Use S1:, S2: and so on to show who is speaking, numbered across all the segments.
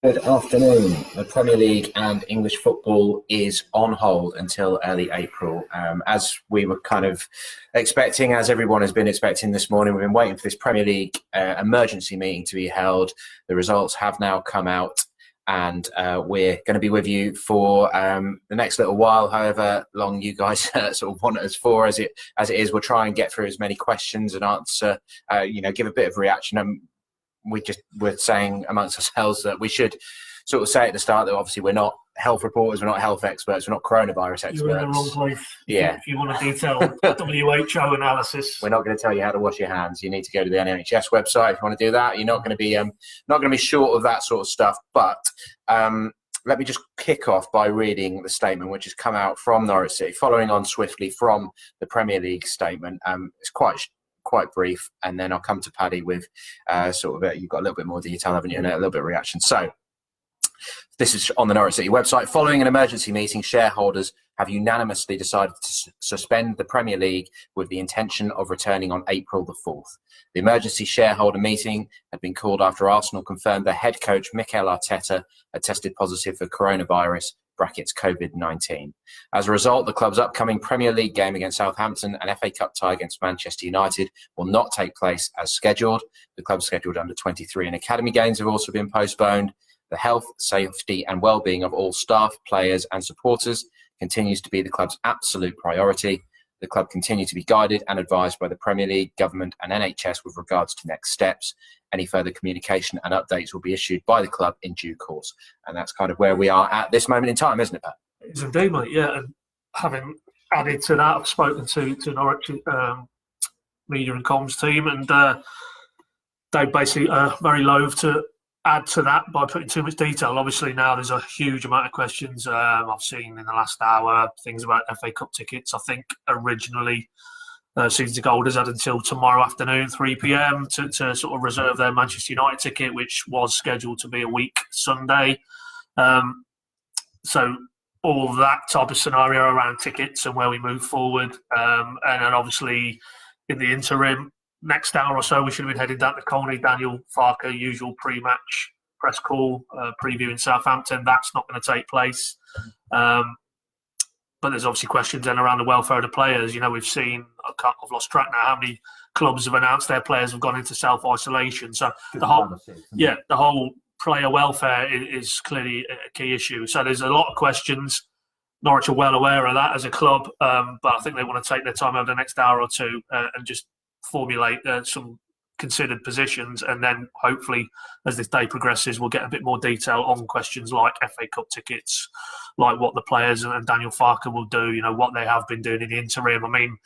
S1: Good afternoon. The Premier League and English football is on hold until early April. As we were kind of expecting, as everyone has been expecting this morning, we've been waiting for this Premier League emergency meeting to be held. The results have now come out, and we're going to be with you for the next little while, however long you guys sort of want us for. As it is, we'll try and get through as many questions and answer, give a bit of reaction. We're saying amongst ourselves that we should sort of say at the start that obviously we're not health reporters, we're not health experts, we're not coronavirus experts.
S2: You're in the wrong place.
S1: Yeah.
S2: If you want a detailed WHO analysis.
S1: We're not going to tell you how to wash your hands. You need to go to the NHS website if you want to do that. You're not going to be short of that sort of stuff. But let me just kick off by reading the statement which has come out from Norwich City, following on swiftly from the Premier League statement. It's quite brief, and then I'll come to Paddy with you've got a little bit more detail, haven't you, and a little bit of reaction. So this is on the Norwich City website. Following an emergency meeting, shareholders have unanimously decided to suspend the Premier League with the intention of returning on April the 4th. The emergency shareholder meeting had been called after Arsenal confirmed their head coach Mikel Arteta had tested positive for coronavirus (COVID-19). As a result, the club's upcoming Premier League game against Southampton and FA Cup tie against Manchester United will not take place as scheduled. The club's scheduled under 23 and academy games have also been postponed. The health, safety and well-being of all staff, players and supporters continues to be the club's absolute priority. The club continue to be guided and advised by the Premier League, government and NHS with regards to next steps. Any further communication and updates will be issued by the club in due course. And that's kind of where we are at this moment in time, isn't it, Pat?
S2: It's indeed, mate, yeah. And having added to that, I've spoken to Norwich media and comms team, and they basically are very loath to add to that by putting too much detail. Obviously now there's a huge amount of questions. I've seen in the last hour things about FA Cup tickets. I think originally season ticket holders had until tomorrow afternoon 3 p.m. to sort of reserve their Manchester United ticket, which was scheduled to be a week Sunday. So all that type of scenario around tickets and where we move forward, and then obviously in the interim, next hour or so, we should have been heading down to Colney. Daniel Farker, usual pre-match press call, previewing Southampton. That's not going to take place. But there's obviously questions then around the welfare of the players. You know, we've seen, I've lost track now, how many clubs have announced their players have gone into self-isolation. So the whole player welfare is clearly a key issue. So there's a lot of questions. Norwich are well aware of that as a club, but I think they want to take their time over the next hour or two and just formulate some considered positions, and then hopefully as this day progresses we'll get a bit more detail on questions like FA Cup tickets, like what the players and Daniel Farker will do, you know, what they have been doing in the interim. I mean,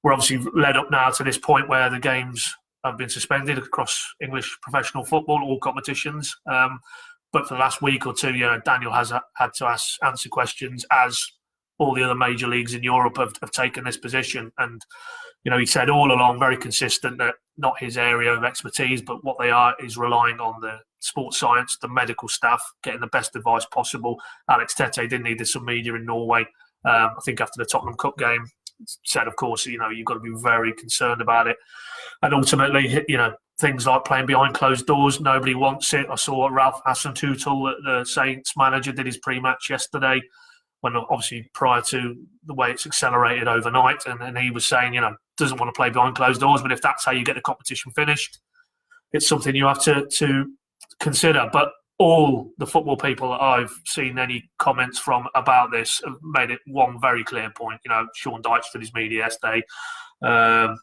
S2: we're obviously led up now to this point where the games have been suspended across English professional football, all competitions, but for the last week or two, you know, Daniel has had to answer questions, as all the other major leagues in Europe have taken this position. And you know, he said all along, very consistent, that not his area of expertise, but what they are is relying on the sports science, the medical staff, getting the best advice possible. Alex Tete did need some media in Norway, I think after the Tottenham Cup game, said, of course, you know, you've got to be very concerned about it. And ultimately, you know, things like playing behind closed doors, nobody wants it. I saw Ralph Hasenhüttl, the Saints manager, did his pre-match yesterday, when obviously prior to the way it's accelerated overnight, and he was saying, you know, doesn't want to play behind closed doors, but if that's how you get the competition finished, it's something you have to consider. But all the football people that I've seen any comments from about this have made it one very clear point. You know, Sean Dyche did his media yesterday,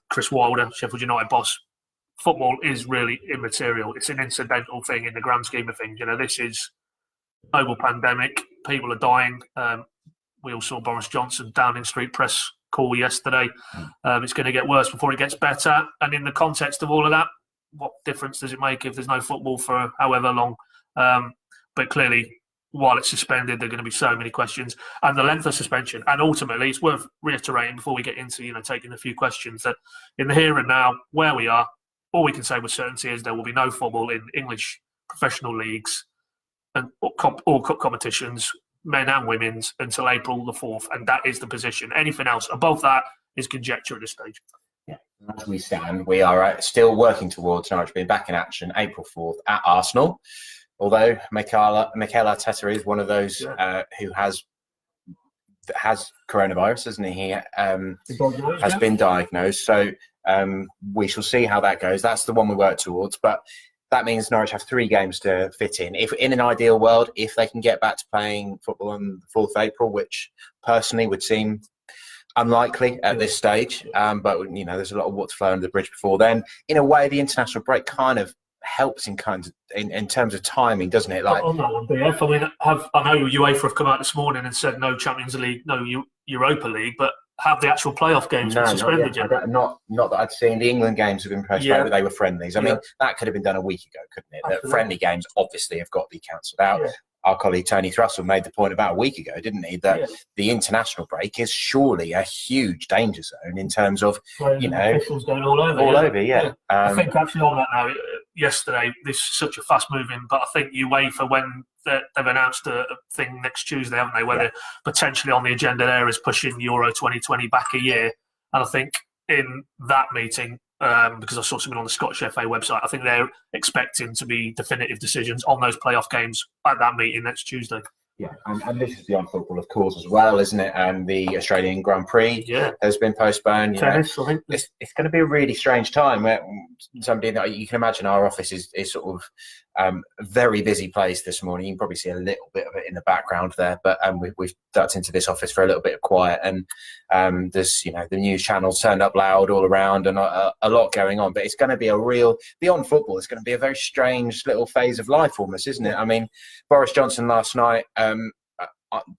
S2: Chris Wilder, Sheffield United boss. Football is really immaterial. It's an incidental thing in the grand scheme of things. You know, this is a global pandemic. People are dying. We all saw Boris Johnson Downing Street press call yesterday. It's going to get worse before it gets better. And in the context of all of that, what difference does it make if there's no football for however long? But clearly, while it's suspended, there are going to be so many questions, and the length of suspension. And ultimately, it's worth reiterating before we get into, you know, taking a few questions, that in the here and now, where we are, all we can say with certainty is there will be no football in English professional leagues and all cup competitions, men and women's, until April the 4th, and that is the position. Anything else above that is conjecture at this stage.
S1: Yeah, as we stand, we are still working towards Norwich being back in action April 4th at Arsenal. although Mikel Arteta is one of those who has coronavirus, hasn't he? He has been diagnosed. So we shall see how that goes. That's the one we work towards. But that means Norwich have 3 games to fit in. If in an ideal world, if they can get back to playing football on the 4th of April, which personally would seem unlikely at this stage, but there's a lot of water flowing under the bridge before then. In a way, the international break kind of helps in terms of timing, doesn't it? Like
S2: on that one, BF. I mean, I know UEFA have come out this morning and said no Champions League, no Europa League, but have the actual playoff games been suspended yet?
S1: Not that I'd seen. The England games have been postponed, but they were friendlies. I mean, that could have been done a week ago, couldn't it? The friendly games obviously have got to be cancelled out. Yeah. Our colleague Tony Thrussell made the point about a week ago, didn't he, that the international break is surely a huge danger zone in terms of,
S2: officials going all over. I think actually on that now, yesterday, this is such a fast-moving, but I think UEFA, when they've announced a thing next Tuesday, haven't they, where they're potentially on the agenda there is pushing Euro 2020 back a year. And I think in that meeting, because I saw something on the Scottish FA website, I think they're expecting to be definitive decisions on those playoff games at that meeting next Tuesday.
S1: Yeah, and this is beyond football, of course, as well, isn't it? And the Australian Grand Prix has been postponed.
S2: Tennis, I think.
S1: It's going to be a really strange time. Where somebody that you can imagine, our office is sort of a very busy place this morning. You can probably see a little bit of it in the background there, but we've ducked into this office for a little bit of quiet, and there's the news channels turned up loud all around, and a lot going on. But it's going to be a real, beyond football, it's going to be a very strange little phase of life almost, isn't it? I mean, Boris Johnson last night,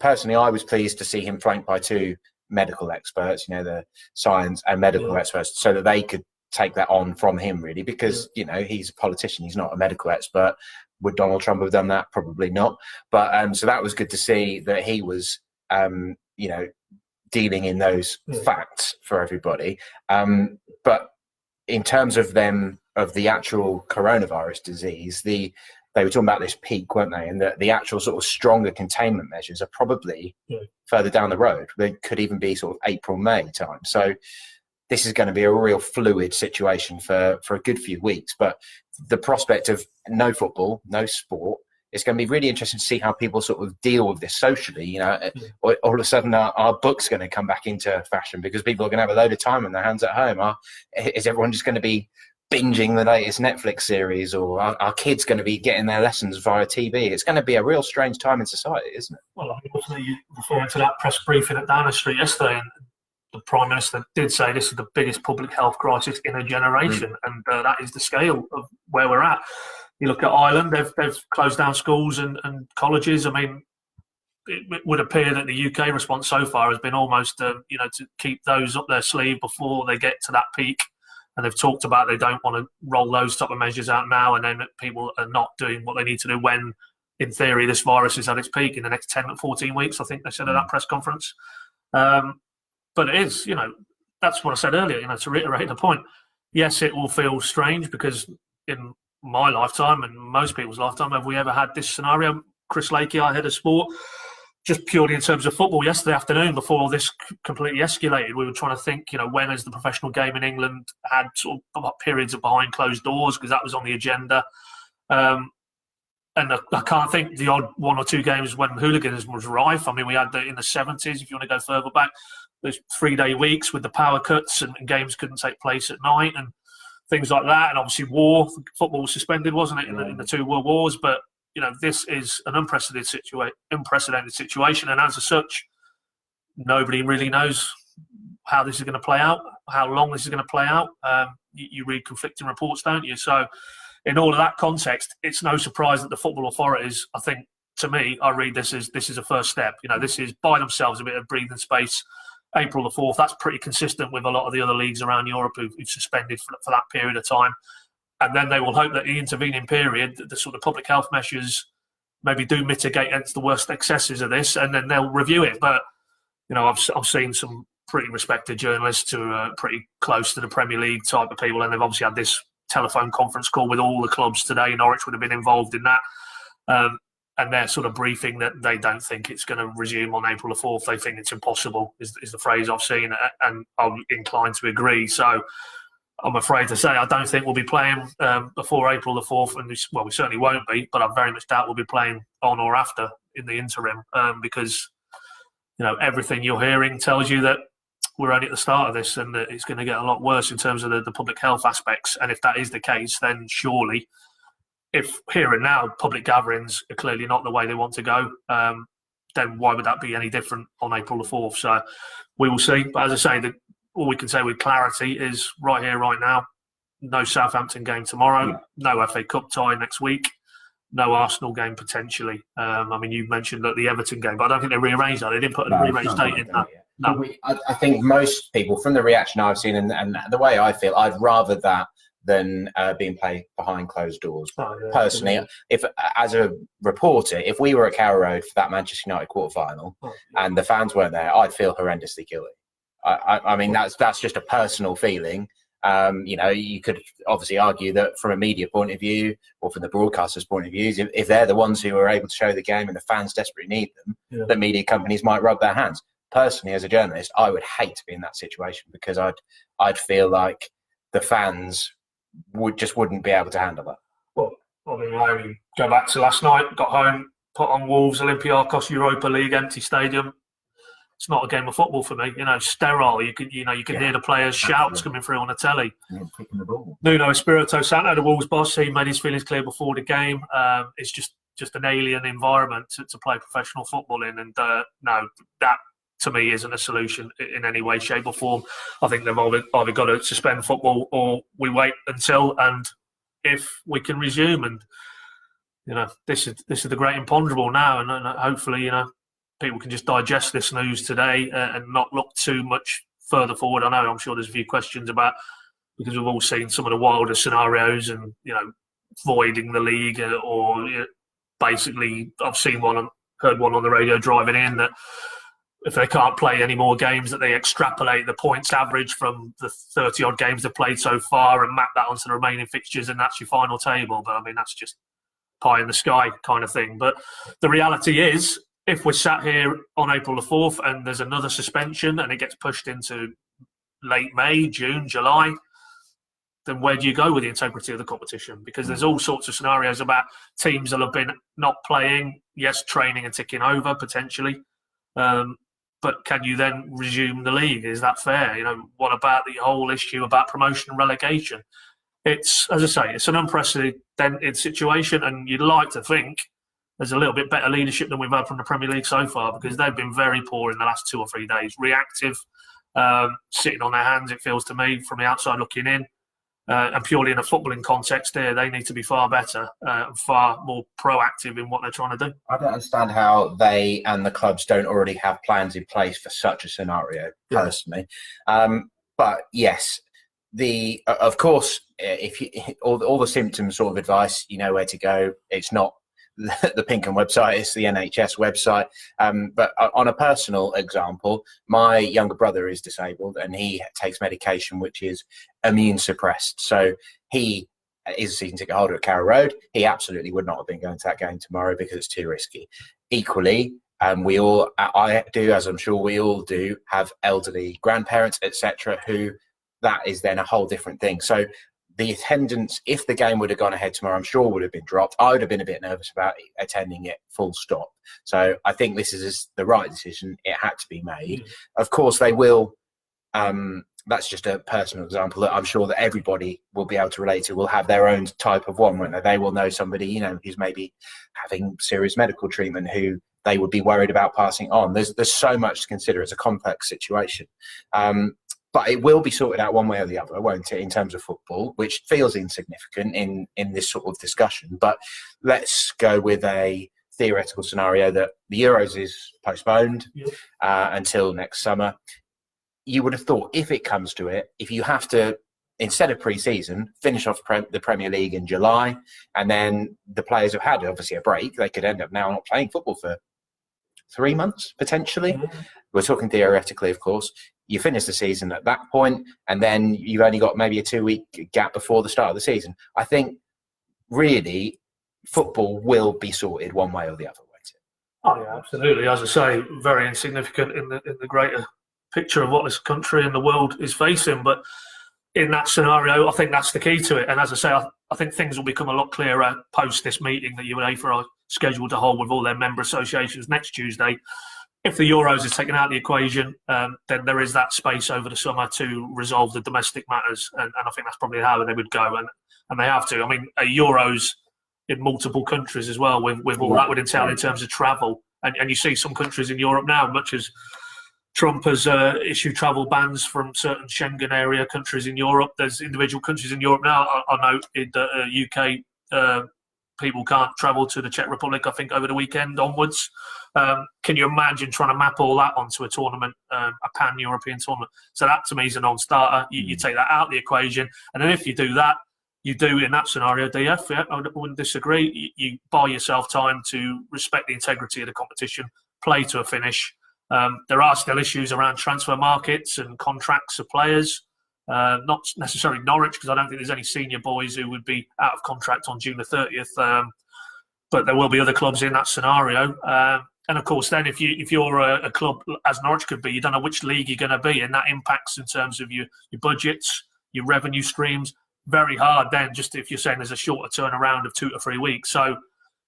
S1: personally, I was pleased to see him flanked by 2 medical experts, the science and medical experts, so that they could take that on from him, really, because he's a politician, he's not a medical expert. Would Donald Trump have done that? Probably not. But so that was good to see that he was dealing in those facts for everybody. But in terms of the actual coronavirus disease, they were talking about this peak, weren't they? And the actual sort of stronger containment measures are probably further down the road. They could even be sort of April, May time. So this is going to be a real fluid situation for a good few weeks. But the prospect of no football, no sport, it's going to be really interesting to see how people sort of deal with this socially. All of a sudden our book's going to come back into fashion because people are going to have a load of time on their hands at home. Is everyone just going to be binging the latest Netflix series, or are kids going to be getting their lessons via TV? It's going to be a real strange time in society, isn't it?
S2: Well, ultimately, you referring to that press briefing at Downing Street yesterday, and the Prime Minister did say this is the biggest public health crisis in a generation, and that is the scale of where we're at. You look at Ireland; they've closed down schools and colleges. I mean, it would appear that the UK response so far has been almost, to keep those up their sleeve before they get to that peak. And they've talked about they don't want to roll those type of measures out now, and then people are not doing what they need to do when, in theory, this virus is at its peak in the next 10 or 14 weeks, I think they said at that press conference. But it is, that's what I said earlier, to reiterate the point. Yes, it will feel strange because in my lifetime and most people's lifetime, have we ever had this scenario? Chris Lakey, our head of sport, just purely in terms of football, yesterday afternoon, before all this completely escalated, we were trying to think, when has the professional game in England had sort of periods of behind closed doors, because that was on the agenda. And I can't think the odd 1 or 2 games when hooliganism was rife. I mean, we had in the 70s, if you want to go further back, those 3-day weeks with the power cuts and games couldn't take place at night and things like that. And obviously football was suspended, wasn't it, in the 2 world wars? But this is an unprecedented situation, and as such, nobody really knows how this is going to play out, how long this is going to play out. You read conflicting reports, don't you? So, in all of that context, it's no surprise that the football authorities, I think, to me, I read this as a first step. This is buy themselves a bit of breathing space. April the 4th, that's pretty consistent with a lot of the other leagues around Europe who've suspended for that period of time. And then they will hope that the intervening period, the sort of public health measures maybe do mitigate against the worst excesses of this, and then they'll review it. But, I've seen some pretty respected journalists who are pretty close to the Premier League type of people, and they've obviously had this telephone conference call with all the clubs today. Norwich would have been involved in that. And they're sort of briefing that they don't think it's going to resume on April the 4th. They think it's impossible, is the phrase I've seen, and I'm inclined to agree. So I'm afraid to say I don't think we'll be playing before April the 4th, and we certainly won't be. But I very much doubt we'll be playing on or after in the interim, because everything you're hearing tells you that we're only at the start of this, and that it's going to get a lot worse in terms of the public health aspects. And if that is the case, then surely, if here and now public gatherings are clearly not the way they want to go, then why would that be any different on April the 4th? So we will see. But as I say, all we can say with clarity is right here, right now, no Southampton game tomorrow, no FA Cup tie next week, no Arsenal game potentially. I mean, you mentioned that the Everton game, but I don't think they rearranged that. They didn't put a rearranged date in that. No.
S1: I think most people, from the reaction I've seen and the way I feel, I'd rather that than being played behind closed doors. Personally, if as a reporter, if we were at Carrow Road for that Manchester United quarter-final and the fans weren't there, I'd feel horrendously guilty. I mean, that's just a personal feeling. You could obviously argue that from a media point of view or from the broadcaster's point of view, if they're the ones who are able to show the game and the fans desperately need them, the media companies might rub their hands. Personally, as a journalist, I would hate to be in that situation because I'd feel like the fans wouldn't be able to handle that.
S2: Well, I mean, go back to last night, got home, put on Wolves, Olympiacos, Europa League, empty stadium. It's not a game of football for me. Sterile. You can hear the players' shouts coming through on the telly.
S1: Kicking the ball.
S2: Nuno Espirito Santo, the Wolves boss, he made his feelings clear before the game. It's just an alien environment to play professional football in, and no, that to me isn't a solution in any way, shape, or form. I think they've either got to suspend football or we wait until and if we can resume. And this is the great imponderable now, and hopefully people can just digest this news today and not look too much further forward. I'm sure there's a few questions about, because we've all seen some of the wilder scenarios and voiding the league or basically I've seen one and heard one on the radio driving in that if they can't play any more games, that they extrapolate the points average from the 30-odd games they've played so far and map that onto the remaining fixtures, and that's your final table. But, I mean, that's just pie in the sky kind of thing. But the reality is, if we're sat here on April the 4th and there's another suspension and it gets pushed into late May, June, July, then where do you go with the integrity of the competition? Because there's all sorts of scenarios about teams that have been not playing, yes, training and ticking over potentially. But can you then resume the league? Is that fair? What about the whole issue about promotion and relegation? It's, as I say, it's an unprecedented situation, and you'd like to think there's a little bit better leadership than we've had from the Premier League so far, because they've been very poor in the last 2 or 3 days. Reactive, sitting on their hands, it feels to me, from the outside looking in. And purely in a footballing context there, they need to be far better and far more proactive in what they're trying to do.
S1: I don't understand how they and the clubs don't already have plans in place for such a scenario, personally. But yes, of course, if all the symptoms sort of advice, you know where to go. It's not the Pinkham website, it's the NHS website. But on a personal example, my younger brother is disabled and he takes medication which is immune suppressed. So he is a season ticket holder at Carrow Road. He absolutely would not have been going to that game tomorrow because it's too risky. Equally, I do, as I'm sure we all do, have elderly grandparents, etc., who that is then a whole different thing. So the attendance, if the game would have gone ahead tomorrow, I'm sure would have been dropped. I would have been a bit nervous about attending it full stop. So I think this is the right decision. It had to be made. Of course, they will. That's just a personal example that I'm sure that everybody will be able to relate to. Will have their own type of one, won't they? They will know somebody, who's maybe having serious medical treatment who they would be worried about passing on. There's so much to consider. It's a complex situation. But it will be sorted out one way or the other, won't it, in terms of football, which feels insignificant in this sort of discussion. But let's go with a theoretical scenario that the Euros is postponed until next summer. You would have thought, if it comes to it, if you have to, instead of pre-season, finish off the Premier League in July, and then the players have had, obviously, a break, they could end up now not playing football for 3 months, potentially. We're talking theoretically, of course. You finish the season at that point, and then you've only got maybe a 2-week gap before the start of the season. I think, really, football will be sorted one way or the other, won't it?
S2: Oh, yeah, absolutely. As I say, very insignificant in the greater picture of what this country and the world is facing. But in that scenario, I think that's the key to it. And as I say, I think things will become a lot clearer post this meeting that UEFA are scheduled to hold with all their member associations next Tuesday. If the Euros is taken out of the equation, then there is that space over the summer to resolve the domestic matters. And I think that's probably how they would go. And they have to. I mean, a Euros in multiple countries as well, with all that would entail in terms of travel. And you see some countries in Europe now, much as Trump has issued travel bans from certain Schengen area countries in Europe. There's individual countries in Europe now. I know in the UK, people can't travel to the Czech Republic, I think, over the weekend onwards. Can you imagine trying to map all that onto a tournament, a pan-European tournament? So that, to me, is a non-starter. You take that out of the equation. And then if you do that, you do in that scenario, DF, yeah, I wouldn't disagree. You buy yourself time to respect the integrity of the competition, play to a finish. There are still issues around transfer markets and contracts of players. Not necessarily Norwich, because I don't think there's any senior boys who would be out of contract on June the 30th. But there will be other clubs in that scenario. And of course, then if you're a club as Norwich could be, you don't know which league you're going to be, and that impacts in terms of your budgets, your revenue streams. Very hard then, just if you're saying there's a shorter turnaround of 2 to 3 weeks. So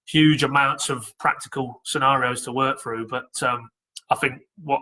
S2: huge amounts of practical scenarios to work through. But I think what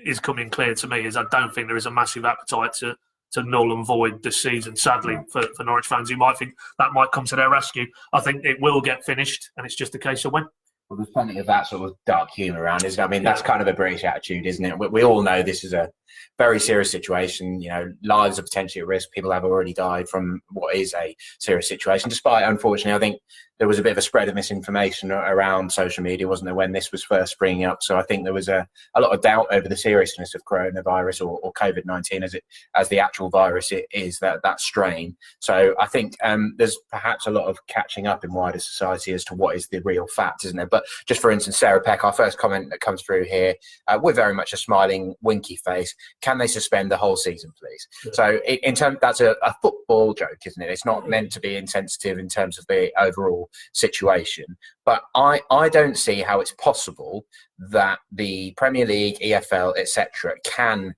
S2: is coming clear to me is I don't think there is a massive appetite to null and void this season, sadly, for Norwich fans who might think that might come to their rescue. I think it will get finished, and it's just a case of when.
S1: Well, there's plenty of that sort of dark humour around, isn't it? I mean, that's kind of a British attitude, isn't it? We all know this is a very serious situation. You know, lives are potentially at risk. People have already died from what is a serious situation. Despite, unfortunately, I think there was a bit of a spread of misinformation around social media, wasn't there, when this was first springing up? So I think there was a lot of doubt over the seriousness of coronavirus or COVID-19 as the actual virus is, that strain. So I think there's perhaps a lot of catching up in wider society as to what is the real fact, isn't there? But just for instance, Sarah Peck, our first comment that comes through here, with very much a smiling, winky face, can they suspend the whole season, please? Yeah. So in terms, that's a football joke, isn't it? It's not meant to be insensitive in terms of the overall situation. But I don't see how it's possible that the Premier League, EFL, etc. can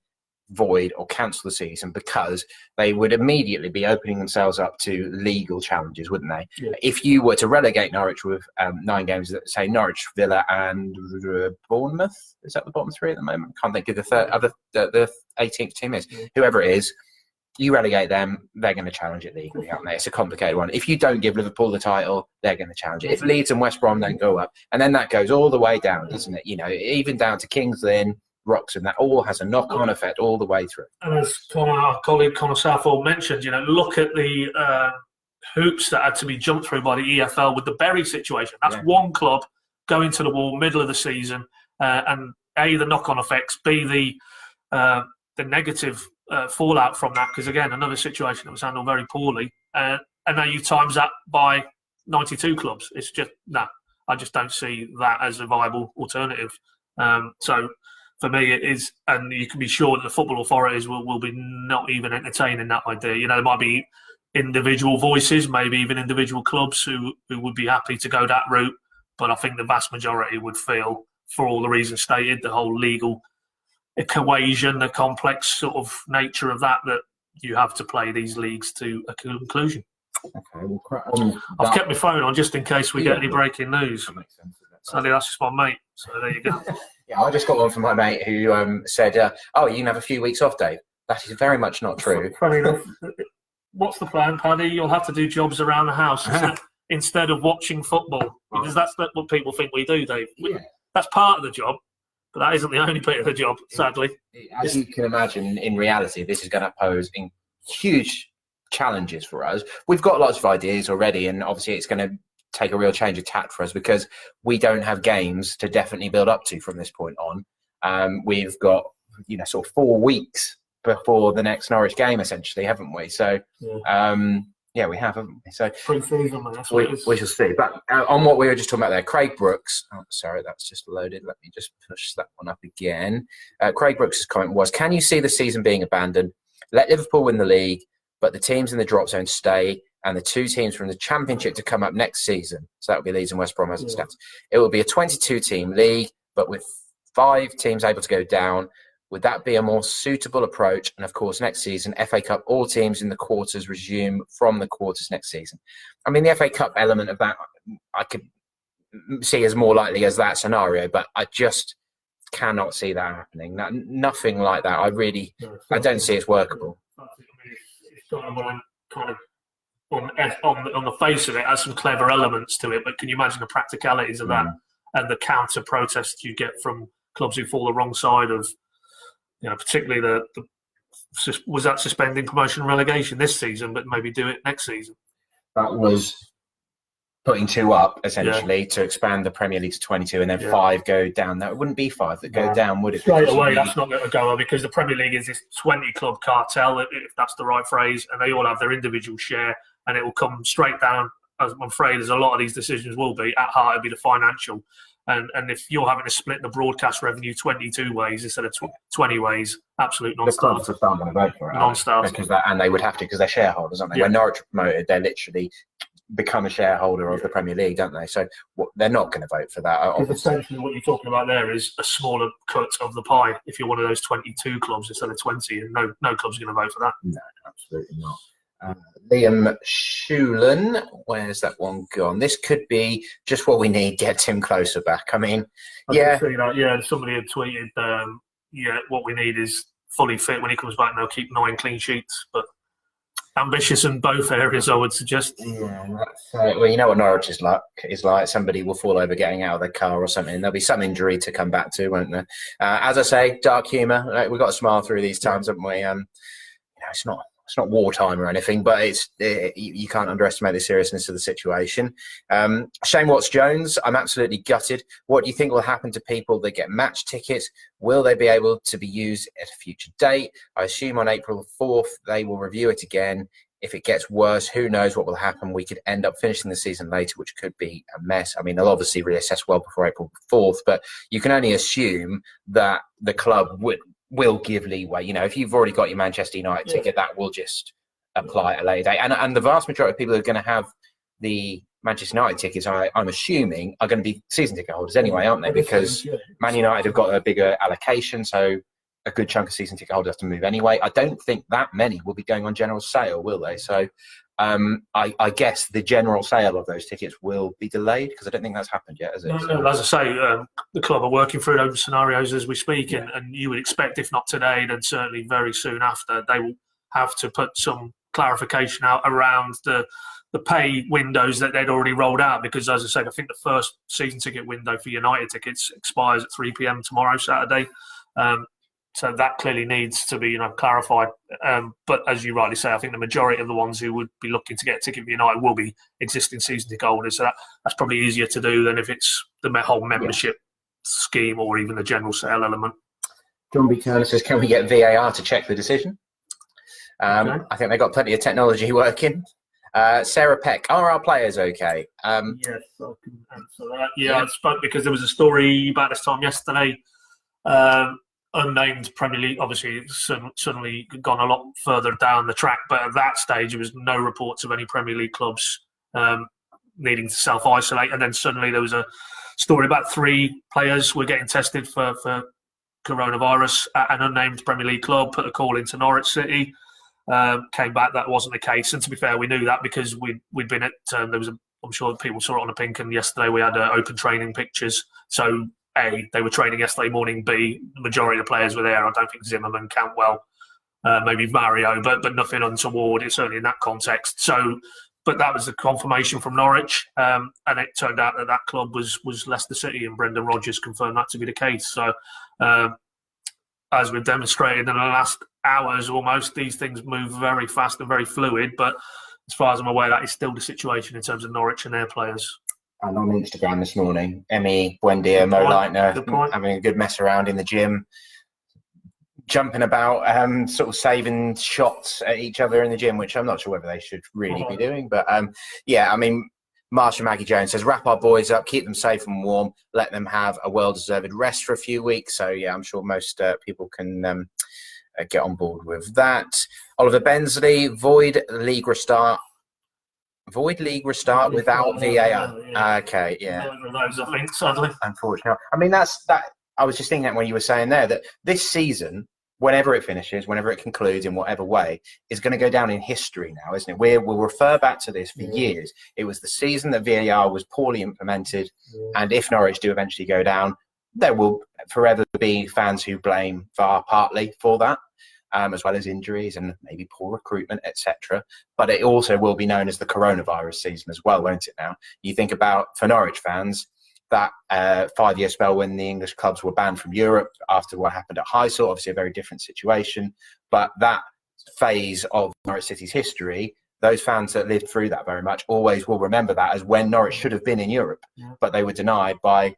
S1: void or cancel the season, because they would immediately be opening themselves up to legal challenges, wouldn't they? Yeah. If you were to relegate Norwich with 9 games, that say Norwich, Villa and Bournemouth, is that the bottom 3 at the moment? I can't think of the 18th team is. Yeah. Whoever it is, you relegate them, they're going to challenge it legally, aren't they? It's a complicated one. If you don't give Liverpool the title, they're going to challenge it. If Leeds and West Brom don't go up, and then that goes all the way down, doesn't it? You know, even down to Kings Lynn, Wroxham, that all has a knock-on effect all the way through.
S2: And as our colleague Connor Southall mentioned, you know, look at the hoops that had to be jumped through by the EFL with the Bury situation. That's one club going to the wall middle of the season, and A, the knock-on effects, B, the negative fallout from that, because again, another situation that was handled very poorly, and now you times that by 92 clubs. It's just I just don't see that as a viable alternative. So for me, it is, and you can be sure that the football authorities will be not even entertaining that idea. You know, there might be individual voices, maybe even individual clubs who would be happy to go that route, but I think the vast majority would feel, for all the reasons stated, the whole legal equation, the complex sort of nature of that you have to play these leagues to a conclusion.
S1: Okay, well,
S2: I've kept my phone on just in case we get any breaking news. That makes sense. Sadly, that's just my mate. So there you go.
S1: Yeah, I just got one from my mate who said, "Oh, you can have a few weeks off, Dave." That is very much not true.
S2: Funny enough. What's the plan, Paddy? You'll have to do jobs around the house instead of watching football, because that's what people think we do, Dave. That's part of the job. But that isn't the only bit of the job, sadly.
S1: As you can imagine, in reality, this is going to pose huge challenges for us. We've got lots of ideas already, and obviously it's going to take a real change of tact for us, because we don't have games to definitely build up to from this point on. We've got, sort of 4 weeks before the next Norwich game, essentially, haven't we? So, yeah, we have, haven't we? So
S2: pre-season,
S1: we shall see. But on what we were just talking about there, Craig Brooks. Oh, sorry, that's just loaded. Let me just push that one up again. Craig Brooks' comment was, "Can you see the season being abandoned? Let Liverpool win the league, but the teams in the drop zone stay, and the 2 teams from the Championship to come up next season." So that would be Leeds and West Brom as it stands. It will be a 22-team league, but with 5 teams able to go down, Would that be a more suitable approach? And of course, next season, FA Cup, all teams in the quarters resume from the quarters next season. I mean, the FA Cup element of that, I could see as more likely as that scenario, but I just cannot see that happening. Nothing like that. I don't see it's workable.
S2: It's kind of on the face of it, has some clever elements to it, but can you imagine the practicalities of that and the counter protests you get from clubs who fall the wrong side of, particularly was that suspending promotion and relegation this season, but maybe do it next season?
S1: That was putting 2 up, essentially, to expand the Premier League to 22 and then 5 go down. That wouldn't be 5 that go down, would it?
S2: Straight away, that's not going to go, because the Premier League is this 20-club cartel, if that's the right phrase, and they all have their individual share, and it will come straight down, as I'm afraid as a lot of these decisions will be, at heart it'll be the financial. And if you're having to split the broadcast revenue 22 ways instead of 20 ways, absolute non-starter.
S1: The clubs aren't going to vote for it.
S2: Non-starter.
S1: And they would have to, because they're shareholders, aren't they? When Norwich are promoted, they're literally become a shareholder of the Premier League, don't they? So they're not going to vote for that.
S2: Because essentially what you're talking about there is a smaller cut of the pie if you're one of those 22 clubs instead of 20, and no club's going to vote for that.
S1: No, absolutely not. Liam Shulan, where's that one gone? This could be just what we need, get Tim Closer back. I mean,
S2: I see that. Somebody had tweeted, what we need is fully fit when he comes back, and they'll keep 9 clean sheets, but ambitious in both areas, I would suggest.
S1: Yeah, well, you know what Norwich is like. Somebody will fall over getting out of their car or something. There'll be some injury to come back to, won't there? As I say, dark humour. We've got to smile through these times, haven't we? It's not wartime or anything, but you can't underestimate the seriousness of the situation. Shane Watts-Jones, I'm absolutely gutted. What do you think will happen to people that get match tickets? Will they be able to be used at a future date? I assume on April 4th they will review it again. If it gets worse, who knows what will happen? We could end up finishing the season later, which could be a mess. I mean, they'll obviously reassess well before April 4th, but you can only assume that the club will give leeway. If you've already got your Manchester United ticket, that will just apply at a later date. And the vast majority of people who are going to have the Manchester United tickets, I'm assuming, are going to be season ticket holders anyway, aren't they? Because Man United have got a bigger allocation, so a good chunk of season ticket holders have to move anyway. I don't think that many will be going on general sale, will they? So I guess the general sale of those tickets will be delayed, because I don't think that's happened yet, has it?
S2: No, as I say, the club are working through those scenarios as we speak, and you would expect, if not today, then certainly very soon after, they will have to put some clarification out around the pay windows that they'd already rolled out, because, as I said, I think the first season ticket window for United tickets expires at 3 p.m. tomorrow, Saturday. So that clearly needs to be, clarified. But as you rightly say, I think the majority of the ones who would be looking to get a ticket for United will be existing season ticket holders. So that's probably easier to do than if it's the whole membership scheme or even the general sale element.
S1: John B. Turner says, can we get VAR to check the decision? I think they've got plenty of technology working. Sarah Peck, are our players okay?
S2: Yes, I can answer that. I spoke because there was a story about this time yesterday. Unnamed Premier League, obviously, suddenly gone a lot further down the track, but at that stage, there was no reports of any Premier League clubs needing to self-isolate. And then suddenly there was a story about 3 players were getting tested for coronavirus at an unnamed Premier League club, put a call into Norwich City, came back, that wasn't the case. And to be fair, we knew that because we'd been at, I'm sure people saw it on the Pink, and yesterday we had open training pictures. So A, they were training yesterday morning. B, the majority of the players were there. I don't think Zimmerman, Cantwell, maybe Mario, but nothing untoward. It's certainly in that context. So, but that was the confirmation from Norwich, and it turned out that club was Leicester City, and Brendan Rodgers confirmed that to be the case. So, as we've demonstrated in the last hours almost, these things move very fast and very fluid. But as far as I'm aware, that is still the situation in terms of Norwich and their players.
S1: And on Instagram this morning, Emmy, Buendia, Mo Leitner having a good mess around in the gym, jumping about, sort of saving shots at each other in the gym, which I'm not sure whether they should really be doing. But Marsha Maggie Jones says, wrap our boys up, keep them safe and warm, let them have a well-deserved rest for a few weeks. So, I'm sure most people can get on board with that. Oliver Bensley, void league restart without VAR. Okay, yeah.
S2: Those, I think, sadly.
S1: Unfortunately. I mean, I was just thinking that when you were saying there that this season, whenever it finishes, whenever it concludes in whatever way, is going to go down in history now, isn't it? We'll refer back to this for years. It was the season that VAR was poorly implemented, and if Norwich do eventually go down, there will forever be fans who blame VAR partly for that, as well as injuries and maybe poor recruitment, etc. But it also will be known as the coronavirus season as well, won't it now? You think about, for Norwich fans, that 5-year spell when the English clubs were banned from Europe after what happened at Highsall, obviously a very different situation. But that phase of Norwich City's history, those fans that lived through that very much always will remember that as when Norwich should have been in Europe, but they were denied by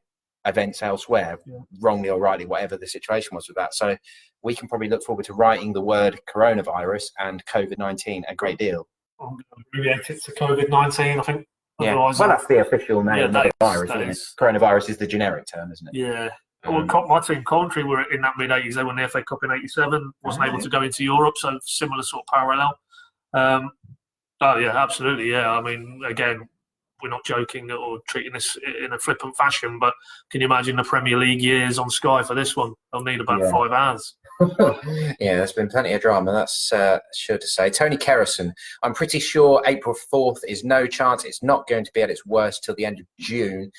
S1: events elsewhere, wrongly or rightly, whatever the situation was with that. So we can probably look forward to writing the word coronavirus and COVID-19 a great deal.
S2: I'm going to abbreviate it to COVID-19, I think.
S1: Yeah, well, that's the official name of the virus, isn't it? Coronavirus is the generic term, isn't it?
S2: Yeah. Well, my team, Coventry, were in that mid-80s. They won the FA Cup in 87, wasn't able to go into Europe, so similar sort of parallel. Oh, yeah, absolutely, yeah. I mean, again, we're not joking or treating this in a flippant fashion, but can you imagine the Premier League years on Sky for this one? They'll need about 5 hours.
S1: Yeah, there's been plenty of drama, that's sure to say. Tony Kerrison, I'm pretty sure April 4th is no chance. It's not going to be at its worst till the end of June.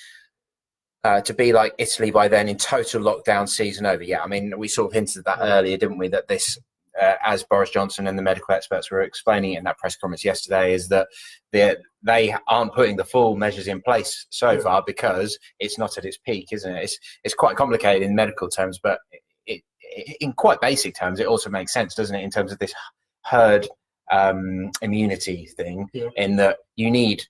S1: To be like Italy by then in total lockdown, season over. Yeah, I mean, we sort of hinted at that earlier, didn't we? That this, as Boris Johnson and the medical experts were explaining in that press conference yesterday, is that they aren't putting the full measures in place so far because it's not at its peak, isn't it? It's quite complicated in medical terms, but in quite basic terms, it also makes sense, doesn't it, in terms of this herd immunity thing, in that you need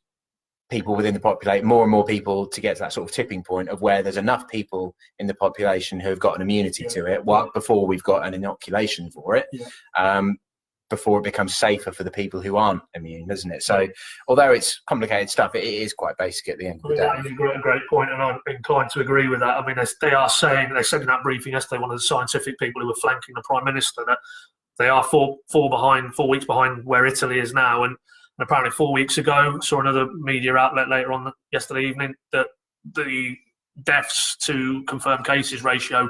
S1: people within the population, more and more people, to get to that sort of tipping point of where there's enough people in the population who have got an immunity to it, before we've got an inoculation for it, before it becomes safer for the people who aren't immune, isn't it? So although it's complicated stuff, it is quite basic at the end of the day.
S2: That is a great point, and I'm inclined to agree with that. I mean, they said in that briefing yesterday, one of the scientific people who were flanking the Prime Minister, that they are 4 weeks behind where Italy is now. And apparently 4 weeks ago, saw another media outlet later on yesterday evening that the deaths to confirmed cases ratio,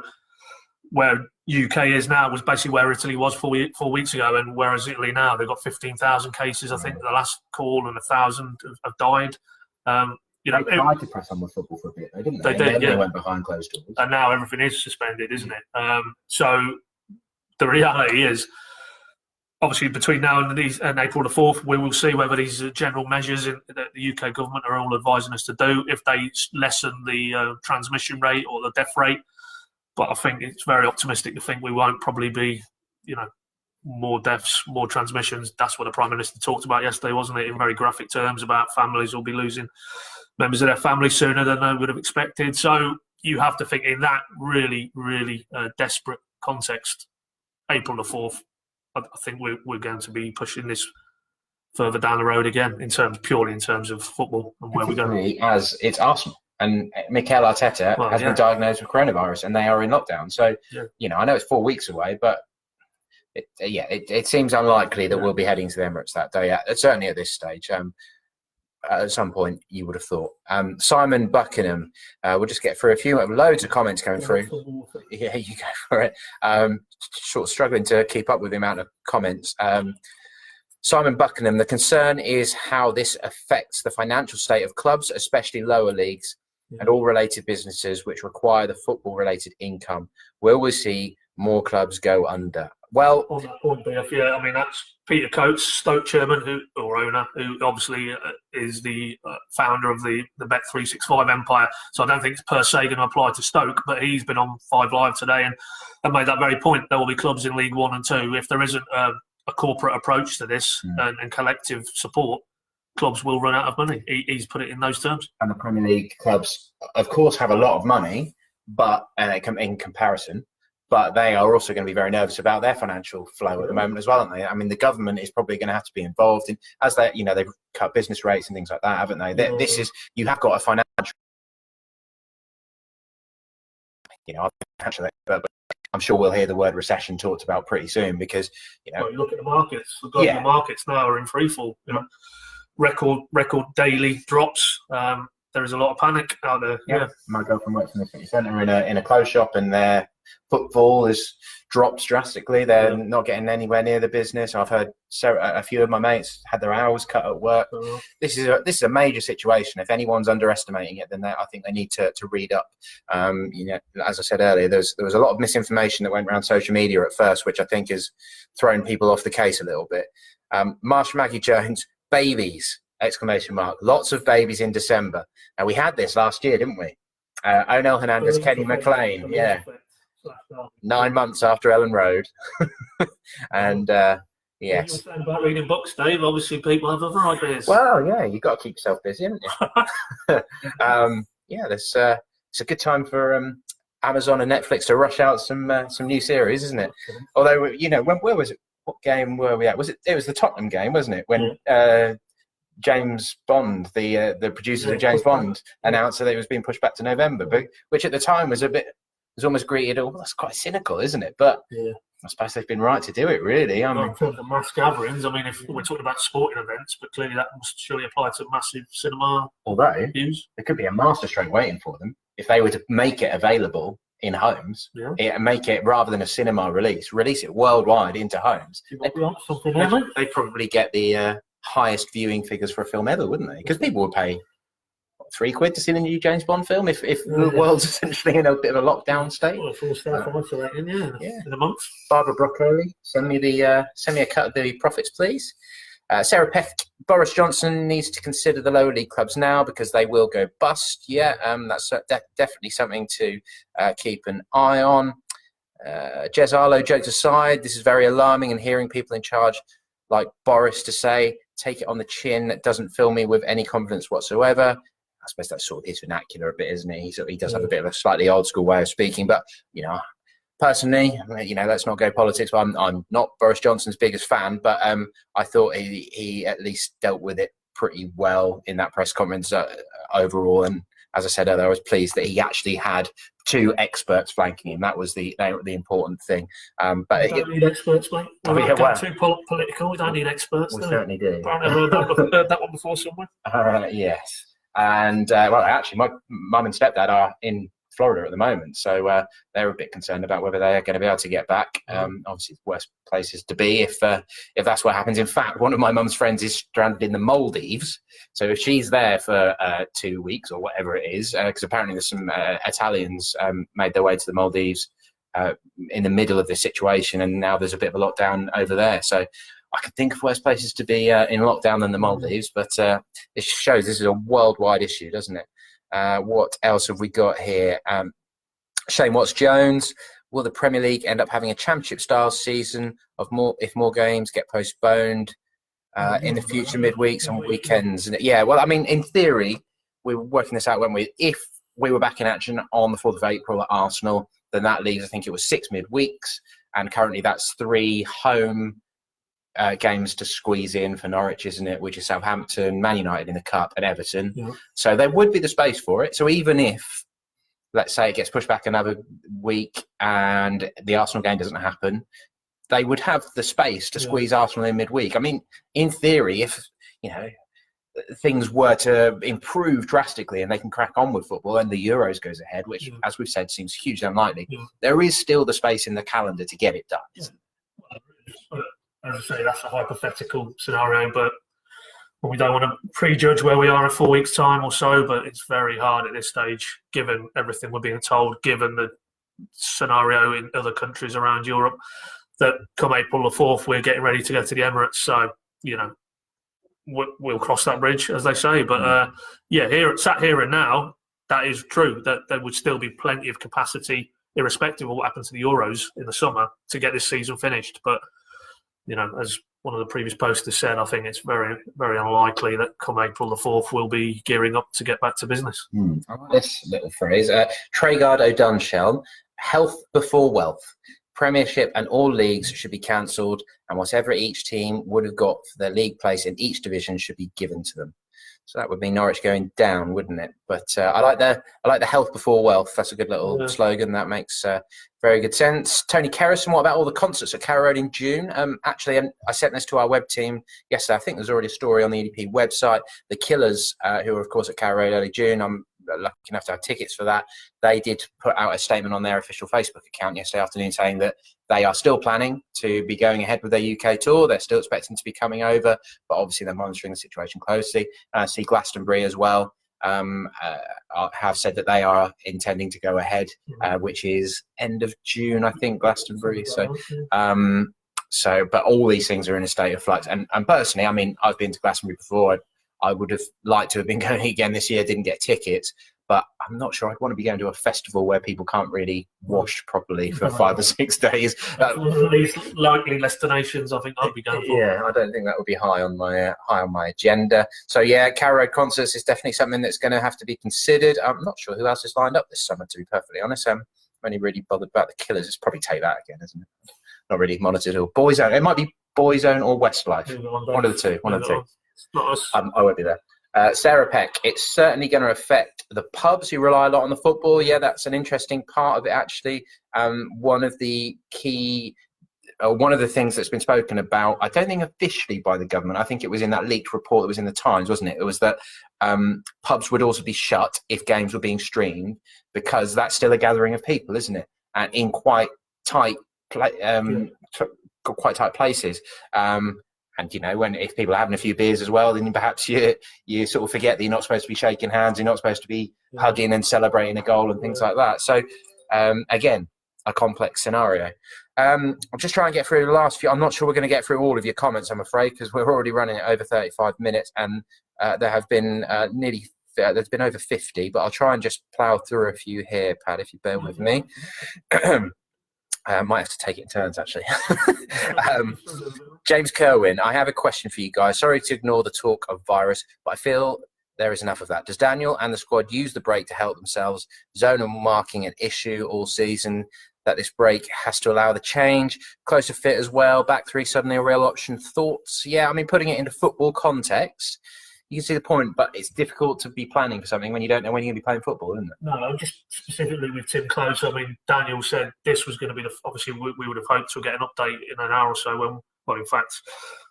S2: where UK is now, was basically where Italy was 4 weeks ago, and whereas Italy now, they've got 15,000 cases, I think, the last call, and 1,000 have died. They
S1: tried to press on with football for a bit, though, didn't they? They went behind closed doors.
S2: And now everything is suspended, isn't it? So the reality is, obviously, between now and April the 4th, we will see whether these general measures that the UK government are all advising us to do, if they lessen the transmission rate or the death rate. But I think it's very optimistic to think we won't probably be, more deaths, more transmissions. That's what the Prime Minister talked about yesterday, wasn't it? In very graphic terms, about families will be losing members of their family sooner than they would have expected. So you have to think in that really, really desperate context, April the 4th, I think we're going to be pushing this further down the road again, purely in terms of football and where we're going.
S1: As it's Arsenal. And Mikel Arteta has been diagnosed with coronavirus, and they are in lockdown. So, I know it's 4 weeks away, but it seems unlikely that we'll be heading to the Emirates that day. Certainly at this stage. At some point, you would have thought. Simon Buckingham, we'll just get through a few. Loads of comments coming through. Yeah, you go for it. Sort of struggling to keep up with the amount of comments. Simon Buckingham, the concern is how this affects the financial state of clubs, especially lower leagues, and all related businesses which require the football-related income. Will we see more clubs go under? Well,
S2: on that point, BF, I mean, that's Peter Coates, Stoke chairman or owner, who obviously is the founder of the Bet365 empire. So I don't think it's per se going to apply to Stoke, but he's been on 5 Live today and made that very point. There will be clubs in League 1 and 2. If there isn't a corporate approach to this and collective support, clubs will run out of money. He's put it in those terms.
S1: And the Premier League clubs, of course, have a lot of money, but in comparison, but they are also going to be very nervous about their financial flow at the moment as well, aren't they? I mean, the government is probably going to have to be involved in, as they, they've cut business rates and things like that, haven't they? This is, you have got a financial, I'm financial expert, but I'm sure we'll hear the word recession talked about pretty soon because,
S2: you look at the markets. The global markets now are in freefall. Record daily drops. there is a lot of panic out there. Yeah.
S1: My girlfriend works in the city centre in a clothes shop, and their footfall has dropped drastically. They're not getting anywhere near the business. I've heard a few of my mates had their hours cut at work. This is a major situation. If anyone's underestimating it, then I think they need to read up. As I said earlier, there was a lot of misinformation that went around social media at first, which I think has thrown people off the case a little bit. Marshall Maggie Jones, babies! ! Lots of babies in December. Now, we had this last year, didn't we? Onel Hernandez, Kenny McLean, 9 months after Ellen Road. And yes.
S2: You were saying about reading books, Dave. Obviously, people have other ideas.
S1: Well, yeah, you've got to keep yourself busy, haven't you? It's a good time for Amazon and Netflix to rush out some new series, isn't it? Although, where was it? What game were we at? It was the Tottenham game, wasn't it? When James Bond, the producers of James Bond, announced that it was being pushed back to November, but which at the time was almost greeted. Oh, that's quite cynical, isn't it? But I suppose they've been right to do it, really.
S2: In terms of mass gatherings, I mean, if we're talking about sporting events, but clearly that must surely apply to massive cinema.
S1: Although
S2: views.
S1: There could be a masterstroke waiting for them if they were to make it available in homes, and make it, rather than a cinema release it worldwide into homes. They'd probably get the highest viewing figures for a film ever, wouldn't they? Because people would pay £3 to see the new James Bond film if the world's essentially in a bit of a lockdown state.
S2: Well, in a month.
S1: Barbara Broccoli, send me a cut of the profits, please. Sarah Peft, Boris Johnson needs to consider the lower league clubs now because they will go bust. That's definitely something to keep an eye on. Jez Arlo, jokes aside, this is very alarming, and hearing people in charge like Boris to say, take it on the chin, that doesn't fill me with any confidence whatsoever. I suppose that's sort of his vernacular a bit, isn't it? He does have a bit of a slightly old school way of speaking, but, personally, let's not go politics. But I'm not Boris Johnson's biggest fan, but I thought he at least dealt with it pretty well in that press conference overall. And as I said earlier, I was pleased that he actually had two experts flanking him. That was the important thing. But
S2: we don't need experts, mate. We're not too political. We don't need experts.
S1: We certainly do.
S2: I've heard that one before somewhere.
S1: Yes. And actually, my mum and stepdad are in Florida at the moment, so they're a bit concerned about whether they are going to be able to get back. Obviously, it's worst places to be if that's what happens. In fact, one of my mum's friends is stranded in the Maldives, so if she's there for 2 weeks or whatever it is, because apparently there's some Italians made their way to the Maldives in the middle of this situation, and now there's a bit of a lockdown over there. So I could think of worse places to be in lockdown than the Maldives, but it shows this is a worldwide issue, doesn't it? What else have we got here? Shane Watts-Jones, will the Premier League end up having a championship-style season if more games get postponed in the future, midweeks and weekends? And in theory, we were working this out, weren't we? If we were back in action on the 4th of April at Arsenal, then that leaves, I think it was 6 midweeks, and currently that's 3 home games to squeeze in for Norwich, isn't it? Which is Southampton, Man United in the Cup, and Everton. So there would be the space for it. So even if, let's say, it gets pushed back another week and the Arsenal game doesn't happen, they would have the space to squeeze Arsenal in midweek. I mean, in theory, if things were to improve drastically and they can crack on with football and the Euros goes ahead, which, as we've said, seems hugely unlikely, there is still the space in the calendar to get it done.
S2: As I say, that's a hypothetical scenario, but we don't want to prejudge where we are in 4 weeks' time or so, but it's very hard at this stage, given everything we're being told, given the scenario in other countries around Europe, that come April the 4th, we're getting ready to go to the Emirates. So, we'll cross that bridge, as they say. But, sat here and now, that is true, that there would still be plenty of capacity, irrespective of what happens to the Euros in the summer, to get this season finished. But as one of the previous posters said, I think it's very, very unlikely that come April the 4th we'll be gearing up to get back to business.
S1: I like this little phrase. Tregard O'Dunshell, health before wealth. Premiership and all leagues should be cancelled, and whatever each team would have got for their league place in each division should be given to them. So that would be Norwich going down, wouldn't it? But I like the health before wealth. That's a good little slogan. That makes very good sense. Tony Kerrison, what about all the concerts at Carrow Road in June? Actually, I sent this to our web team yesterday. I think there's already a story on the EDP website. The Killers, who are of course at Carrow Road early June, I'm lucky enough to have tickets for that. They did put out a statement on their official Facebook account yesterday afternoon saying that they are still planning to be going ahead with their UK tour. They're still expecting to be coming over, but obviously they're monitoring the situation closely. And I see Glastonbury as well have said that they are intending to go ahead, which is end of June, I think, Glastonbury. But all these things are in a state of flux. And personally, I mean, I've been to Glastonbury before. I would have liked to have been going again this year, didn't get tickets, but I'm not sure I'd want to be going to a festival where people can't really wash properly for 5 or 6 days.
S2: At least likely destinations I think I'd be going for.
S1: Yeah, I don't think that would be high on my agenda. So yeah, Carrow Road concerts is definitely something that's going to have to be considered. I'm not sure who else is lined up this summer, to be perfectly honest. I'm only really bothered about the Killers. It's probably Take That again, isn't it? Not really monitored or Boyzone. It might be Boyzone or Westlife. One of the two. One of the two.
S2: Not us.
S1: I won't be there. Sarah Peck, it's certainly going to affect the pubs who rely a lot on the football. Yeah, that's an interesting part of it, actually. One of the things that's been spoken about, I don't think officially by the government, I think it was in that leaked report that was in the Times, wasn't it? It was that pubs would also be shut if games were being streamed, because that's still a gathering of people, isn't it? And in quite tight places. And, you know, if people are having a few beers as well, then perhaps you sort of forget that you're not supposed to be shaking hands, you're not supposed to be hugging and celebrating a goal and things like that. So, again, a complex scenario. I'll just try and get through the last few. I'm not sure we're going to get through all of your comments, I'm afraid, because we're already running at over 35 minutes, and there have been there's been over 50, but I'll try and just plough through a few here, Pat, if you bear with me. Might have to take it in turns, actually. James Kerwin, I have a question for you guys. Sorry to ignore the talk of virus, but I feel there is enough of that. Does Daniel and the squad use the break to help themselves? Zonal marking an issue all season, that this break has to allow the change. Closer fit as well. Back three suddenly a real option. Thoughts? Yeah, I mean, putting it into football context, you can see the point, but it's difficult to be planning for something when you don't know when you're going to be playing football, isn't it?
S2: No, just specifically with Tim Close. I mean, Daniel said this was going to be obviously we would have hoped to get an update in an hour or so well, in fact,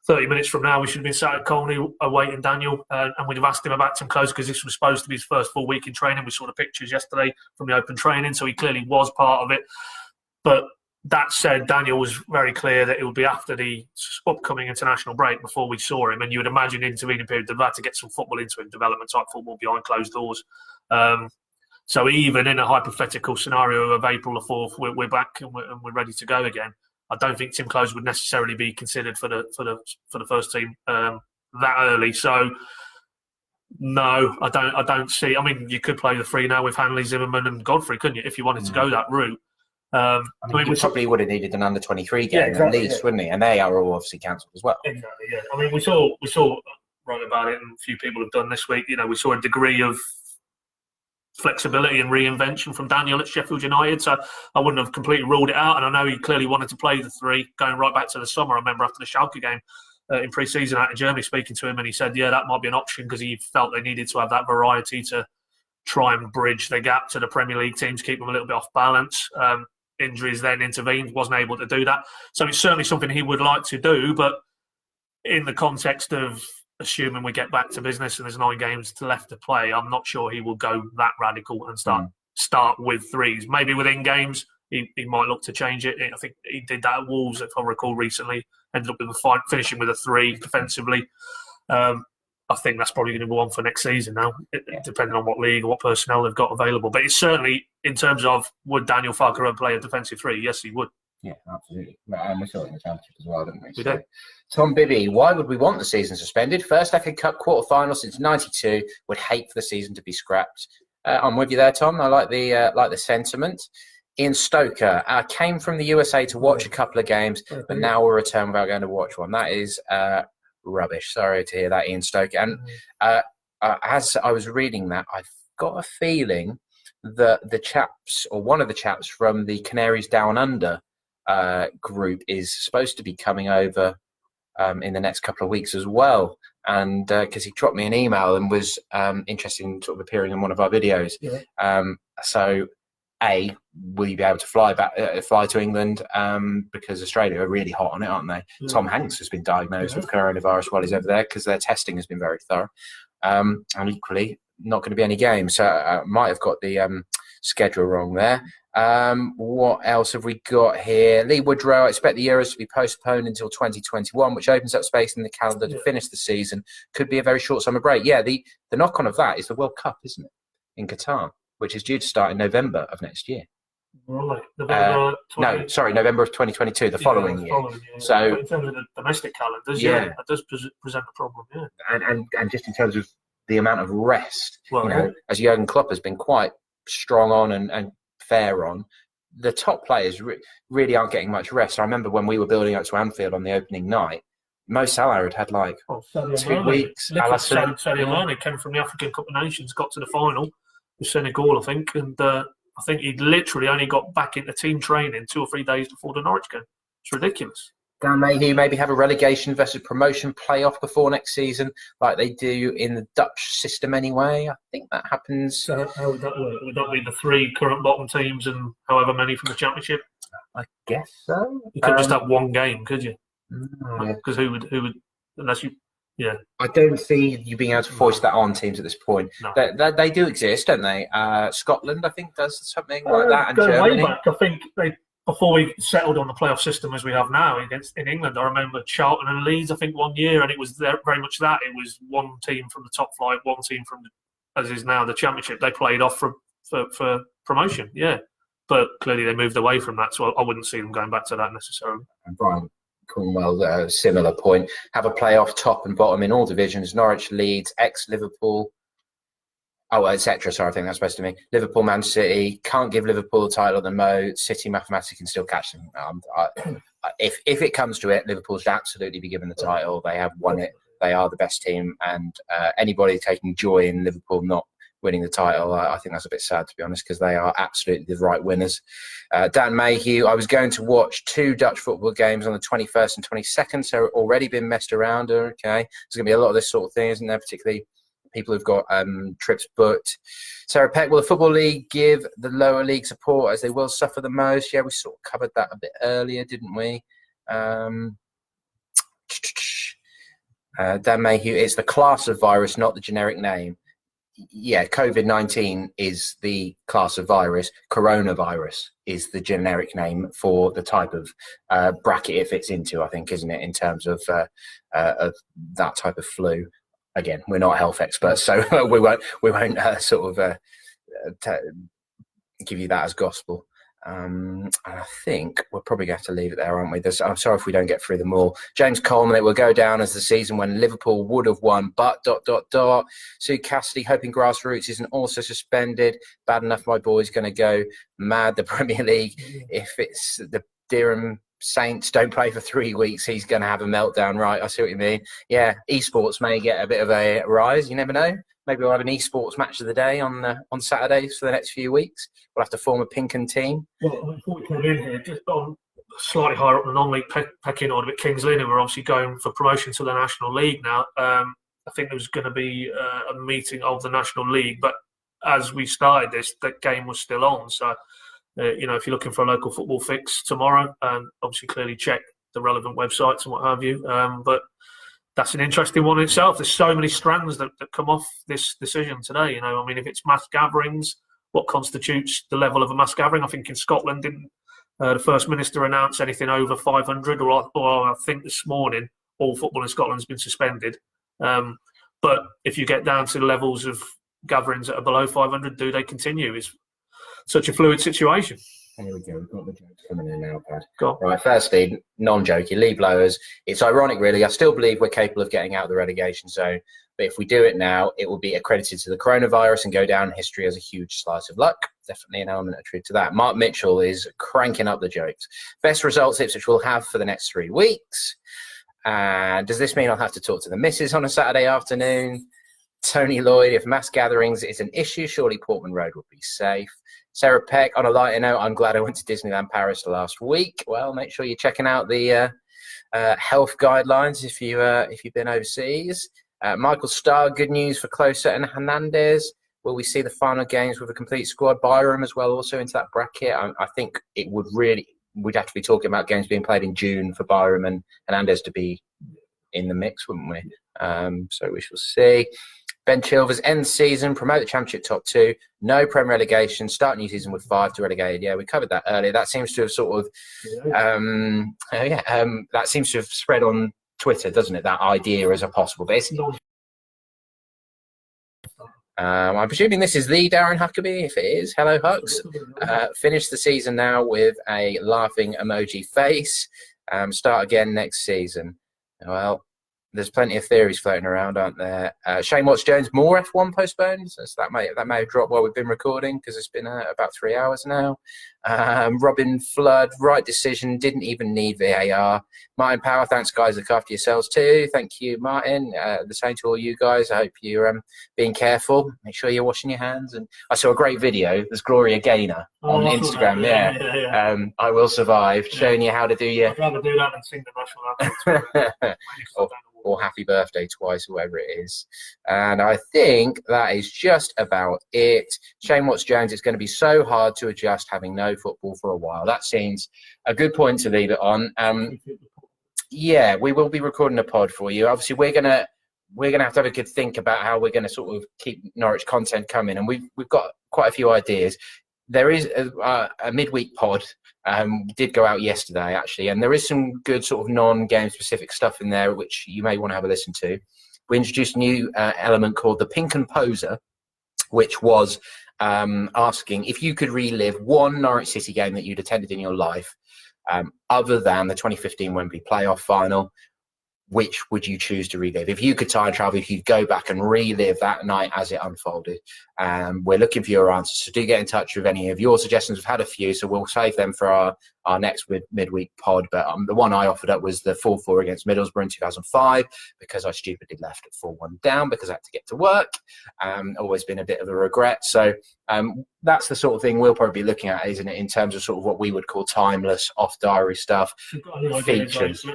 S2: 30 minutes from now, we should have been sat at Colney awaiting Daniel, and we'd have asked him about Tim Close, because this was supposed to be his first full week in training. We saw the pictures yesterday from the open training, so he clearly was part of it. But that said, Daniel was very clear that it would be after the upcoming international break before we saw him, and you would imagine intervening period of that to get some football into him, development type football behind closed doors. So even in a hypothetical scenario of April the 4th, we're back and we're ready to go again. I don't think Tim Close would necessarily be considered for the first team that early. So no, I don't see. I mean, you could play the three now with Hanley, Zimmerman, and Godfrey, couldn't you, if you wanted to go that route?
S1: I mean, we probably would have needed an under 23 game at least, wouldn't he? And they are all obviously cancelled as well.
S2: Exactly. Yeah. I mean, we saw wrong about it, and a few people have done this week. You know, we saw a degree of flexibility and reinvention from Daniel at Sheffield United, so I wouldn't have completely ruled it out. And I know he clearly wanted to play the three, going right back to the summer. I remember after the Schalke game in pre-season out in Germany, speaking to him, and he said, yeah, that might be an option, because he felt they needed to have that variety to try and bridge the gap to the Premier League teams, keep them a little bit off balance. Injuries then intervened, wasn't able to do that. So it's certainly something he would like to do, but in the context of assuming we get back to business and there's 9 games left to play, I'm not sure he will go that radical and start with threes. Maybe within games, he might look to change it. I think he did that at Wolves, if I recall, recently. Ended up with finishing with a 3 defensively. I think that's probably going to go on for next season now, depending on what league or what personnel they've got available. But it's certainly, in terms of, would Daniel Farkeron play a defensive 3? Yes, he would.
S1: Yeah, absolutely. And we saw it in the Championship as well, didn't we?
S2: We did.
S1: Tom Bibby, why would we want the season suspended? First FA Cup quarter-final since '92. Would hate for the season to be scrapped. I'm with you there, Tom. I like the sentiment. Ian Stoker, came from the USA to watch a couple of games, but now we'll return without going to watch one. That is rubbish. Sorry to hear that, Ian Stoker. And as I was reading that, I've got a feeling that the chaps, or one of the chaps from the Canaries Down Under group, is supposed to be coming over in the next couple of weeks as well. And because he dropped me an email and was interested in sort of appearing in one of our videos.
S2: Yeah.
S1: So, will you be able to fly to England? Because Australia are really hot on it, aren't they?
S2: Yeah.
S1: Tom Hanks has been diagnosed with coronavirus while he's over there because their testing has been very thorough. And equally, not going to be any games. So I might have got the schedule wrong there. What else have we got here? Lee Woodrow, I expect the Euros to be postponed until 2021, which opens up space in the calendar to finish the season. Could be a very short summer break. Yeah, the knock-on of that is the World Cup, isn't it, in Qatar, which is due to start in November of next year.
S2: Right. November
S1: of 2022, the following year. So,
S2: but in terms of the domestic calendars, that does present a problem,
S1: And just in terms of the amount of rest, as Jurgen Klopp has been quite strong on and fair on, the top players really aren't getting much rest. I remember when we were building up to Anfield on the opening night, Mo Salah had like 2 weeks.
S2: Sadio Mane came from the African Cup of Nations, got to the final with Senegal, I think, and I think he literally only got back into team training 2 or 3 days before the Norwich game. It's ridiculous.
S1: Dan Mayhew maybe have a relegation versus promotion playoff before next season, like they do in the Dutch system anyway. I think that happens.
S2: So how would that work? Would that be the 3 current bottom teams and however many from the Championship?
S1: I guess so.
S2: You couldn't just have one game, could you? Because who would unless you? Yeah,
S1: I don't see you being able to force that on teams at this point. No. They do exist, don't they? Scotland, I think, does something like that, and Germany.
S2: Way back, I think before we settled on the playoff system as we have now in England, I remember Charlton and Leeds, I think, 1 year, and it was very much that. It was one team from the top flight, one team from, as is now, the Championship. They played off for promotion, But clearly they moved away from that, so I wouldn't see them going back to that necessarily.
S1: And Brian Cornwell, similar point. Have a playoff top and bottom in all divisions. Norwich, Leeds, ex-Liverpool. Etc. Sorry, I think that's supposed to mean Liverpool, Man City. Can't give Liverpool the title at the Mo. City mathematically can still catch them. If it comes to it, Liverpool should absolutely be given the title. They have won it. They are the best team, and anybody taking joy in Liverpool not winning the title, I think that's a bit sad, to be honest, because they are absolutely the right winners. Dan Mayhew, I was going to watch 2 Dutch football games on the 21st and 22nd, so already been messed around. Okay, there's going to be a lot of this sort of thing, isn't there? Particularly people who've got trips booked. Sarah Peck, will the Football League give the lower league support as they will suffer the most? Yeah, we sort of covered that a bit earlier, didn't we? Dan Mayhew, it's the class of virus, not the generic name. Yeah, COVID-19 is the class of virus. Coronavirus is the generic name for the type of bracket it fits into, I think, isn't it, in terms of that type of flu. Again, we're not health experts, so we won't give you that as gospel. And I think we're probably going to have to leave it there, aren't we? I'm sorry if we don't get through them all. James Coleman, it will go down as the season when Liverpool would have won, but ... Sue Cassidy, hoping grassroots isn't also suspended. Bad enough my boy's going to go mad. The Premier League, if it's the Durham Saints don't play for 3 weeks, he's going to have a meltdown, right? I see what you mean. Yeah, esports may get a bit of a rise. You never know. Maybe we'll have an esports match of the day on Saturdays for the next few weeks. We'll have to form a Pinkham team.
S2: Well, before we come in here, just on slightly higher up the non-league pecking order, but Kings Lynn, we're obviously going for promotion to the National League now. I think there was going to be a meeting of the National League, but as we started this, that game was still on. So, if you're looking for a local football fix tomorrow, obviously clearly check the relevant websites and what have you. But that's an interesting one in itself. There's so many strands that come off this decision today. If it's mass gatherings, what constitutes the level of a mass gathering? I think in Scotland, didn't the First Minister announce anything over 500, or I think this morning, all football in Scotland has been suspended. But if you get down to the levels of gatherings that are below 500, do they continue? It's such a fluid situation.
S1: Here we go. We've got the jokes coming in now, Pad.
S2: Go on.
S1: Right, firstly, non-jokey, Lee Blowers. It's ironic, really. I still believe we're capable of getting out of the relegation zone. But if we do it now, it will be accredited to the coronavirus and go down in history as a huge slice of luck. Definitely an element of truth to that. Mark Mitchell is cranking up the jokes. Best results Ipswich will have for the next 3 weeks. And does this mean I'll have to talk to the missus on a Saturday afternoon? Tony Lloyd, if mass gatherings is an issue, surely Portman Road will be safe. Sarah Peck, on a lighter note, I'm glad I went to Disneyland Paris last week. Well, make sure you're checking out the health guidelines if you've been overseas. Michael Starr, good news for Closer and Hernandez. Will we see the final games with a complete squad? Byram as well, also into that bracket. I think it would we'd have to be talking about games being played in June for Byram and Hernandez to be in the mix, wouldn't we? So we shall see. Ben Chilvers, end season, promote the Championship top 2, no Prem relegation, start new season with 5 to relegate. Yeah, we covered that earlier. That seems to have sort of, that seems to have spread on Twitter, doesn't it? That idea as a possible basis. I'm presuming this is the Darren Huckabee. If it is, hello Hucks. Finish the season now with a laughing emoji face. Start again next season. Well, there's plenty of theories floating around, aren't there? Shane Watts-Jones, more F1 postponed. So that may have dropped while we've been recording because it's been about 3 hours now. Robin Flood, right decision, didn't even need VAR. Martin Power, thanks guys, look after yourselves too. Thank you, Martin. The same to all you guys. I hope you're being careful. Make sure you're washing your hands. And I saw a great video. There's Gloria Gaynor on Instagram. Yeah. I Will Survive, showing you how to do your.
S2: I'd rather do that than sing the national anthem.
S1: Or happy birthday twice, whoever it is. And I think that is just about it. Shane Watts-Jones, it's going to be so hard to adjust having no football for a while. That seems a good point to leave it on. Yeah, we will be recording a pod for you. Obviously, we're gonna have to have a good think about how we're going to sort of keep Norwich content coming. And we've got quite a few ideas. There is a midweek pod. Did go out yesterday actually, and there is some good sort of non-game specific stuff in there which you may want to have a listen to. We introduced a new element called the Pink and Poser, which was asking if you could relive one Norwich City game that you'd attended in your life, other than the 2015 Wembley playoff final. Which would you choose to relive? If you could time travel, if you'd go back and relive that night as it unfolded. We're looking for your answers. So do get in touch with any of your suggestions. We've had a few, so we'll save them for our next midweek pod. But the one I offered up was the 4-4 against Middlesbrough in 2005, because I stupidly left at 4-1 down because I had to get to work. Always been a bit of a regret. So that's the sort of thing we'll probably be looking at, isn't it, in terms of sort of what we would call timeless, off-diary stuff, features.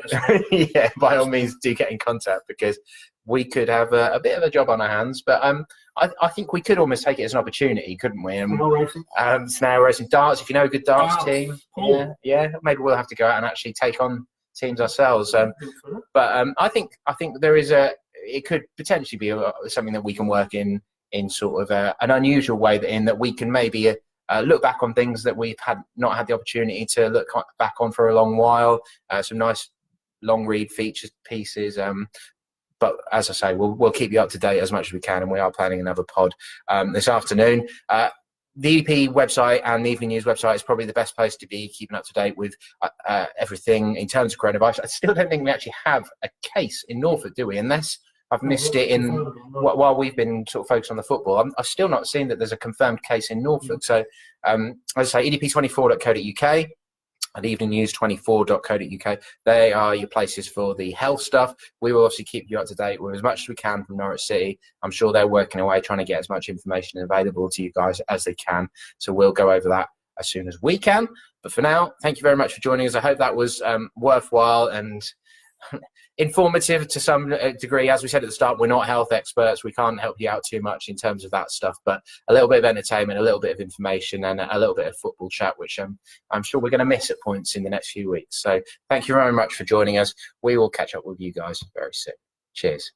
S1: Yeah, by all means, do get in contact, because we could have a bit of a job on our hands. But I think we could almost take it as an opportunity, couldn't we? Snail racing, darts. If you know a good darts team, yeah, maybe we'll have to go out and actually take on teams ourselves. But I think there is it could potentially be something that we can work in sort of an unusual way, that we can maybe look back on things that we've not had the opportunity to look back on for a long while. Some nice long read features pieces. But as I say, we'll keep you up to date as much as we can, and we are planning another pod this afternoon. The EP website and the Evening News website is probably the best place to be keeping up to date with everything in terms of coronavirus. I still don't think we actually have a case in Norfolk, do we? Unless I've missed it while we've been sort of focused on the football. I've still not seen that there's a confirmed case in Norfolk. So as I say, edp24.co.uk and eveningnews24.co.uk. They are your places for the health stuff. We will obviously keep you up to date with as much as we can from Norwich City. I'm sure they're working away trying to get as much information available to you guys as they can. So we'll go over that as soon as we can. But for now, thank you very much for joining us. I hope that was worthwhile and informative to some degree. As we said at the start, we're not health experts. We can't help you out too much in terms of that stuff, but a little bit of entertainment, a little bit of information, and a little bit of football chat, which I'm sure we're going to miss at points in the next few weeks. So thank you very much for joining us. We will catch up with you guys very soon. Cheers.